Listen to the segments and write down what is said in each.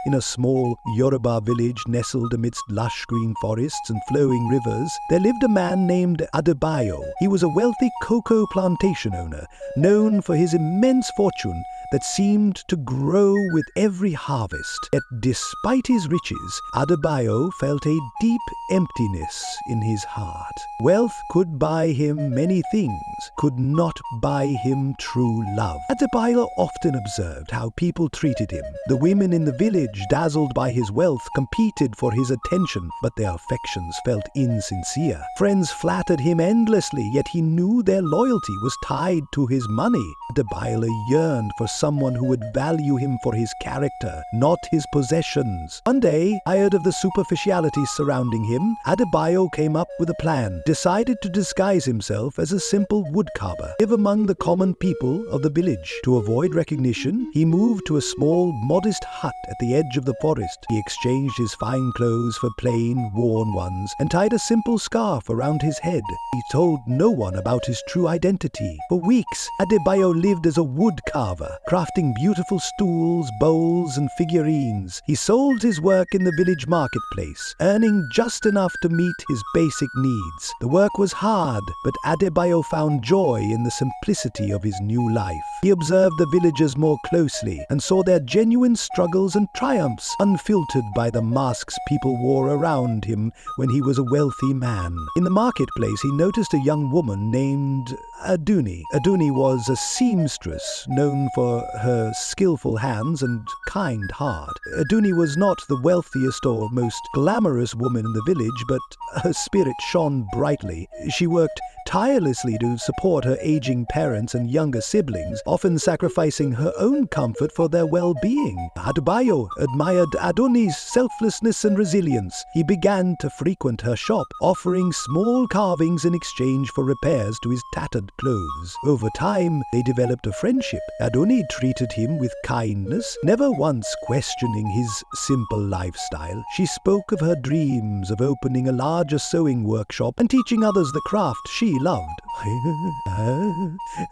In a small Yoruba village nestled amidst lush green forests and flowing rivers, there lived a man named Adebayo. He was a wealthy cocoa plantation owner, known for his immense fortune that seemed to grow with every harvest. Yet despite his riches, Adebayo felt a deep emptiness in his heart. Wealth could buy him many things, could not buy him true love. Adebayo often observed how people treated him. The women in the village, dazzled by his wealth, competed for his attention, but their affections felt insincere. Friends flattered him endlessly, yet he knew their loyalty was tied to his money. Adebayo yearned for someone who would value him for his character, not his possessions. One day, tired of the superficialities surrounding him, Adebayo came up with a plan, decided to disguise himself as a simple woodcarver, live among the common people of the village. To avoid recognition, he moved to a small, modest hut at the edge of the forest. He exchanged his fine clothes for plain, worn ones, and tied a simple scarf around his head. He told no one about his true identity. For weeks, Adebayo lived as a woodcarver, crafting beautiful stools, bowls, and figurines. He sold his work in the village marketplace, earning just enough to meet his basic needs. The work was hard, but Adebayo found joy in the simplicity of his new life. He observed the villagers more closely and saw their genuine struggles and triumphs, unfiltered by the masks people wore around him when he was a wealthy man. In the marketplace, he noticed a young woman named Adunni. Adunni was a seamstress known for her skillful hands and kind heart. Adunni was not the wealthiest or most glamorous woman in the village, but her spirit shone brightly. She worked tirelessly to support her aging parents and younger siblings, often sacrificing her own comfort for their well-being. Adebayo admired Adunni's selflessness and resilience. He began to frequent her shop, offering small carvings in exchange for repairs to his tattered clothes. Over time, they developed a friendship. Adunni treated him with kindness, never once questioning his simple lifestyle. She spoke of her dreams of opening a larger sewing workshop and teaching others the craft she loved.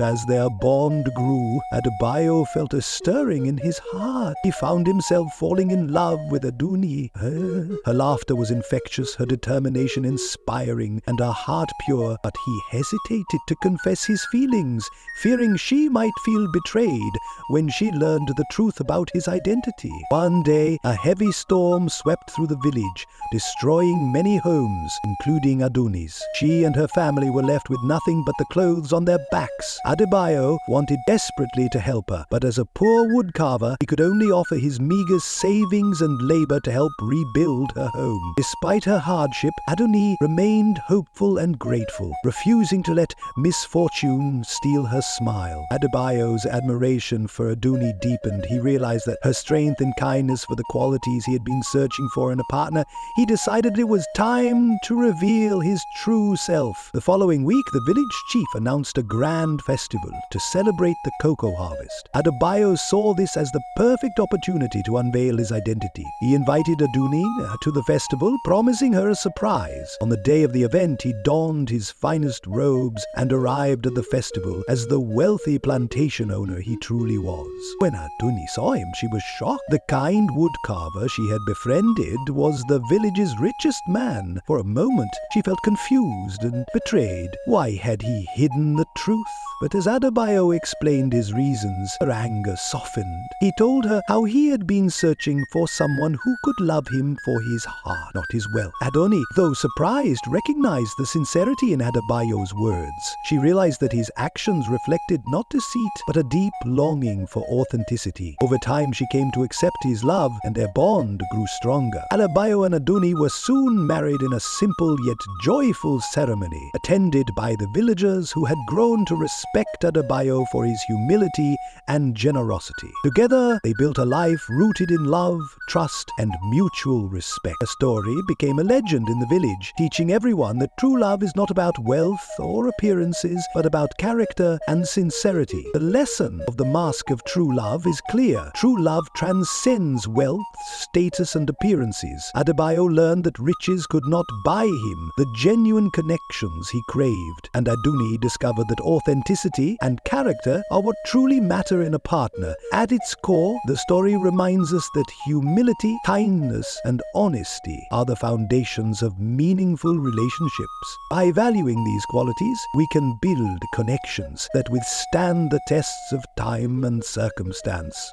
As their bond grew, Adebayo felt a stirring in his heart. He found himself falling in love with Adunni. Her laughter was infectious, her determination inspiring, and her heart pure, but he hesitated to confess his feelings, fearing she might feel betrayed when she learned the truth about his identity. One day, a heavy storm swept through the village, destroying many homes, including Adunni's. She and her family were left with nothing but the clothes on their backs. Adebayo wanted desperately to help her, but as a poor woodcarver, he could only offer his meager savings and labor to help rebuild her home. Despite her hardship, Adunni remained hopeful and grateful, refusing to let misfortune steal her smile. Adebayo's admiration for Adunni deepened. He realized that her strength and kindness were the qualities he had been searching for in a partner. He decided it was time to reveal his true self. The following week, the village chief announced a grand festival to celebrate the cocoa harvest. Adebayo saw this as the perfect opportunity to unveil his identity. He invited Adunni to the festival, promising her a surprise. On the day of the event, he donned his finest robes and arrived at the festival as the wealthy plantation owner he truly was. When Adunni saw him, she was shocked. The kind woodcarver she had befriended was the village's richest man. For a moment, she felt confused and betrayed. Why had he hidden the truth? But as Adebayo explained his reasons, her anger softened. He told her how he had been searching for someone who could love him for his heart, not his wealth. Adunni, though surprised, recognized the sincerity in Adebayo's words. She realized that his actions reflected not deceit, but a deep longing for authenticity. Over time, she came to accept his love, and their bond grew stronger. Adebayo and Adunni were soon married in a simple yet joyful ceremony, attended by the villagers who had grown to respect Adebayo for his humility and generosity. Together, they built a life rooted in love, trust, and mutual respect. The story became a legend in the village, teaching everyone that true love is not about wealth or appearances, but about character and sincerity. The lesson of the mask of true love is clear. True love transcends wealth, status, and appearances. Adebayo learned that riches could not buy him the genuine connections he craved engraved, and Adunni discovered that authenticity and character are what truly matter in a partner. At its core, the story reminds us that humility, kindness, and honesty are the foundations of meaningful relationships. By valuing these qualities, we can build connections that withstand the tests of time and circumstance.